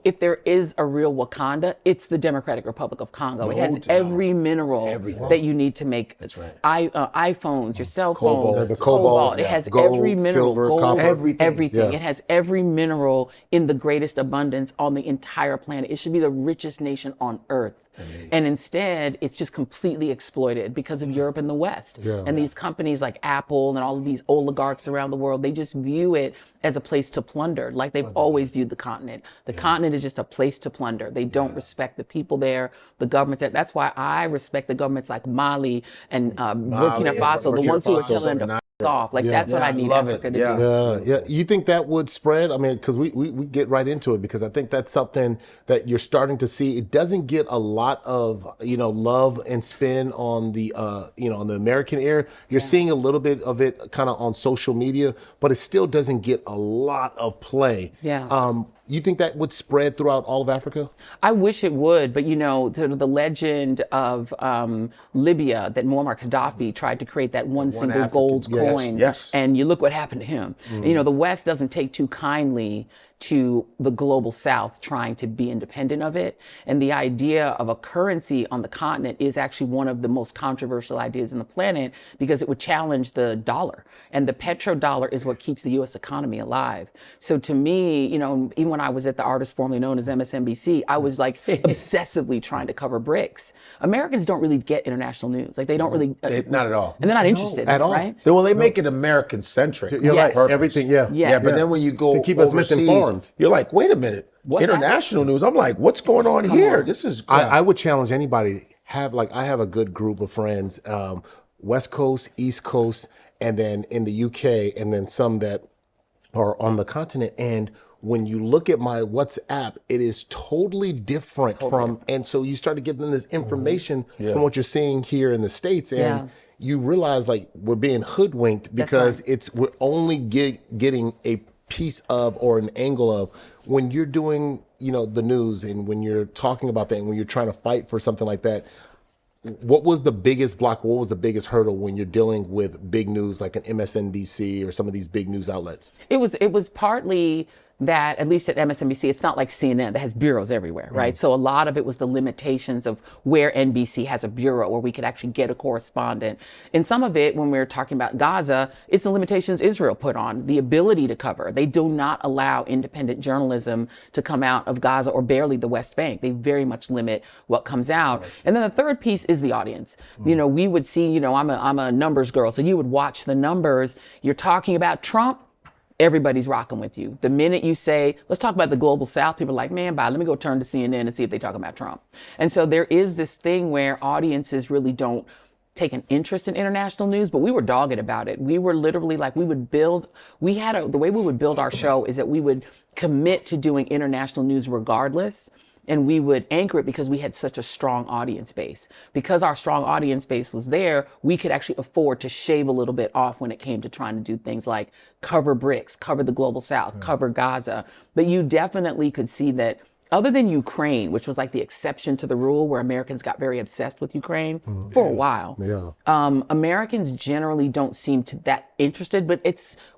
if there is a real Wakanda, it's the Democratic Republic of Congo. It has every mineral that you need to make iPhones, your cell phone, the cobalt. It has gold, every mineral, silver, gold, copper. everything. Yeah. It has every mineral in the greatest abundance on the entire planet. It should be the richest nation on earth. And instead, it's just completely exploited because of Europe and the West. And these companies like Apple and all of these oligarchs around the world, they just view it as a place to plunder, like they've always viewed the continent. The continent is just a place to plunder. They don't respect the people there, the governments there. That's why I respect the governments like Mali and Burkina Faso, the ones who are telling them to off. Like that's what I need Africa to do. Yeah. You think that would spread? I mean, because we get right into it, because I think that's something that you're starting to see. It doesn't get a lot of love and spin on the on the American air. You're seeing a little bit of it kind of on social media, but it still doesn't get a lot of play. You think that would spread throughout all of Africa? I wish it would, but the legend of Libya, that Muammar Gaddafi tried to create that one single African gold coin, and you look what happened to him. The West doesn't take too kindly to the global South trying to be independent of it. And the idea of a currency on the continent is actually one of the most controversial ideas in the planet, because it would challenge the dollar. And the petrodollar is what keeps the US economy alive. So to me, even when I was at the artist formerly known as MSNBC, I was like obsessively trying to cover BRICS. Americans don't really get international news. Like they don't really. Not at all. And they're not interested at all. Right? Well, they make it American centric. You're right. Everything, Yeah, but then when you go to keep us overseas, misinformed. You're like, wait a minute. International news. I'm like, what's going on here? This is. I would challenge anybody to have I have a good group of friends, West Coast, East Coast, and then in the UK, and then some that are on the continent. And when you look at my WhatsApp, it is totally different from, and so you start to get this information from what you're seeing here in the States, and you realize like we're being hoodwinked because we're only getting a piece of or an angle of when you're doing the news, and when you're talking about that, and when you're trying to fight for something like that. What was the biggest block? What was the biggest hurdle when you're dealing with big news like an MSNBC or some of these big news outlets? It was partly that, at least at MSNBC, it's not like CNN that has bureaus everywhere, right? So a lot of it was the limitations of where NBC has a bureau where we could actually get a correspondent. And some of it, when we're talking about Gaza, it's the limitations Israel put on, the ability to cover. They do not allow independent journalism to come out of Gaza or barely the West Bank. They very much limit what comes out. And then the third piece is the audience. We would see, I'm a numbers girl, so you would watch the numbers. You're talking about Trump, everybody's rocking with you. The minute you say, let's talk about the global South, people are like, man, bye, let me go turn to CNN and see if they talk about Trump. And so there is this thing where audiences really don't take an interest in international news, but we were dogged about it. We were literally like, the way we would build our show is that we would commit to doing international news regardless. And we would anchor it because we had such a strong audience base. Because our strong audience base was there, we could actually afford to shave a little bit off when it came to trying to do things like cover BRICS, cover the global South, cover Gaza. But you definitely could see that, other than Ukraine, which was like the exception to the rule where Americans got very obsessed with Ukraine for a while. Americans generally don't seem to that interested, but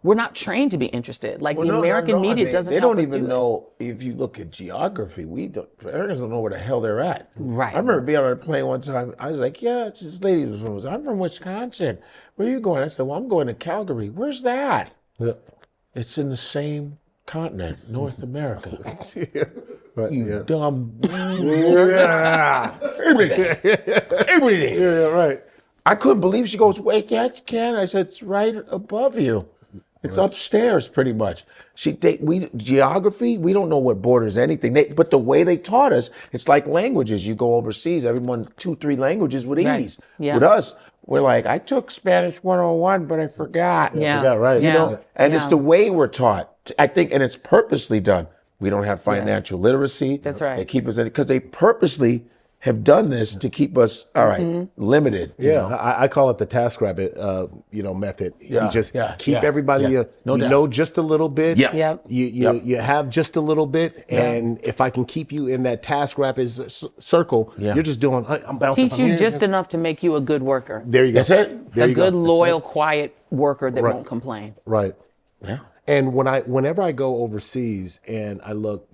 we're not trained to be interested. Like the American media doesn't They help don't us even do know, if you look at geography, Americans don't know where the hell they're at. Right. I remember being on a plane one time, I was like, it's this lady was from, I'm from Wisconsin. Where are you going? I said, well, I'm going to Calgary. Where's that? It's in the same continent, North America. You dumb. Everything. Right. I couldn't believe. She goes, wait, yeah, you can. I said, it's right above you. It's upstairs, pretty much. Geography, we don't know what borders anything. But the way they taught us, it's like languages. You go overseas, everyone 2-3 languages with ease. With us, we're like, I took Spanish 101, but I forgot. Right. And it's the way we're taught. I think, and it's purposely done. We don't have financial literacy. That's right. They keep us, because they purposely have done this to keep us, limited. I call it the TaskRabbit, method. You just keep everybody, know just a little bit. You have just a little bit, and if I can keep you in that TaskRabbit circle, you're just doing. I'm bouncing. Teach you just enough to make you a good worker. There you go. That's it. There a you good, go. loyal, quiet worker that won't complain. Right. Yeah. And whenever I go overseas and I look,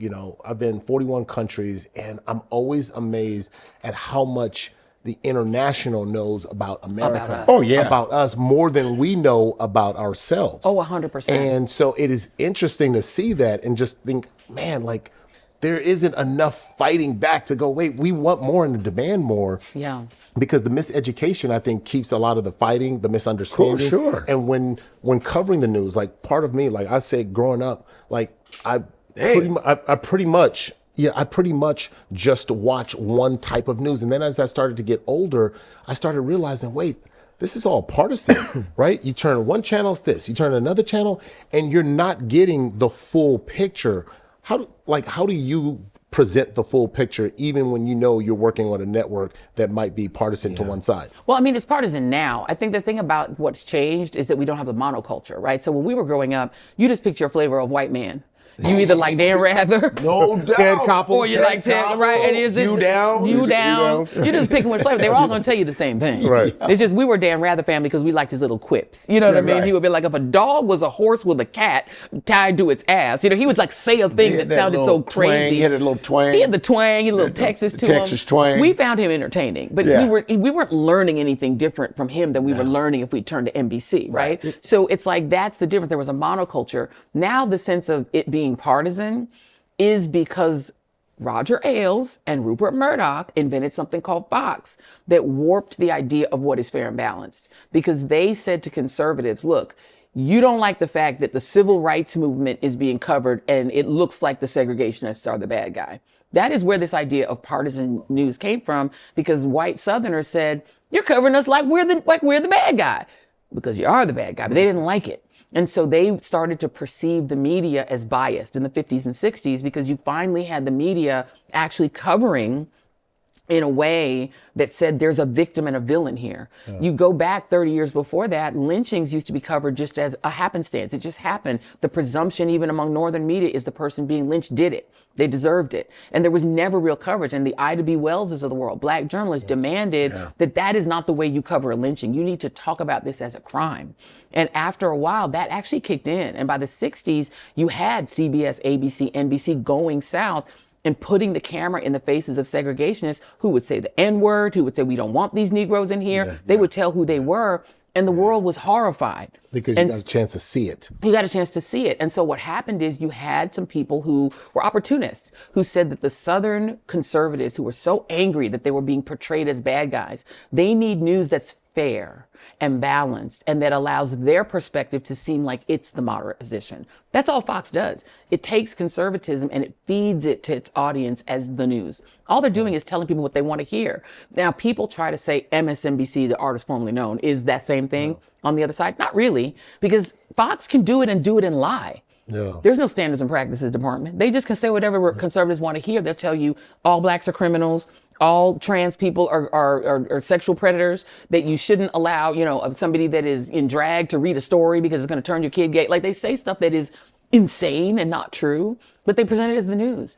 I've been 41 countries, and I'm always amazed at how much the international knows about America, us. Oh, yeah. about us more than we know about ourselves. Oh, 100%. And so it is interesting to see that and just think, man, like there isn't enough fighting back to go, wait, we want more and demand more. Yeah. Because the miseducation, I think, keeps a lot of the fighting, the misunderstanding. Sure. And when covering the news, like part of me, like I say, growing up, like I pretty much just watch one type of news. And then as I started to get older, I started realizing, wait, this is all partisan, right? You turn one channel, it's this. You turn another channel, and you're not getting the full picture. How do you present the full picture, even when you're working on a network that might be partisan to one side? Well, I mean, it's partisan now. I think the thing about what's changed is that we don't have a monoculture, right? So when we were growing up, you just picked your flavor of white man. You either like Dan Rather, No doubt. Ted Koppel. or you like Ted, right? And it's You down. You down. You're just picking which flavor. They were all going to tell you the same thing. Right. It's just we were Dan Rather family because we liked his little quips. You know what I mean? right. He would be like, if a dog was a horse with a cat tied to its ass, he would like say a thing that sounded so little twang, crazy. he had a little twang. He had the twang, he had a little Texas to him. Texas twang. We found him entertaining, but Yeah. we weren't learning anything different from him than we were learning if we turned to NBC, right? So it's like that's the difference. There was a monoculture. Now the sense of it being partisan is because Roger Ailes and Rupert Murdoch invented something called Fox that warped the idea of what is fair and balanced, because they said to conservatives, look, you don't like the fact that the civil rights movement is being covered and it looks like the segregationists are the bad guy. That is where this idea of partisan news came from, because white Southerners said, you're covering us like we're the bad guy, because you are the bad guy, but they didn't like it. And so they started to perceive the media as biased in the 50s and 60s, because you finally had the media actually covering in a way that said there's a victim and a villain here. You go back 30 years before that, lynchings used to be covered just as a happenstance. It just happened. The presumption even among Northern media is the person being lynched did it. They deserved it. And there was never real coverage. And the Ida B. Wellses of the world, black journalists, demanded that is not the way you cover a lynching. You need to talk about this as a crime. And after a while, that actually kicked in. And by the 60s, you had CBS, ABC, NBC going south and putting the camera in the faces of segregationists who would say the N-word, who would say, we don't want these Negroes in here. They would tell who they were. And the world was horrified. Because you got a chance to see it. You got a chance to see it. And so what happened is you had some people who were opportunists who said that the Southern conservatives who were so angry that they were being portrayed as bad guys, they need news that's fair and balanced and that allows their perspective to seem like it's the moderate position. That's all Fox does. It takes conservatism and it feeds it to its audience as the news. All they're doing is telling people what they want to hear. Now, people try to say MSNBC, the artist formerly known, is that same thing on the other side. Not really, because Fox can do it and lie. Yeah. There's no standards and practices department. They just can say whatever conservatives want to hear. They'll tell you all blacks are criminals, all trans people are sexual predators, that you shouldn't allow, somebody that is in drag to read a story because it's going to turn your kid gay. Like, they say stuff that is insane and not true, but they present it as the news.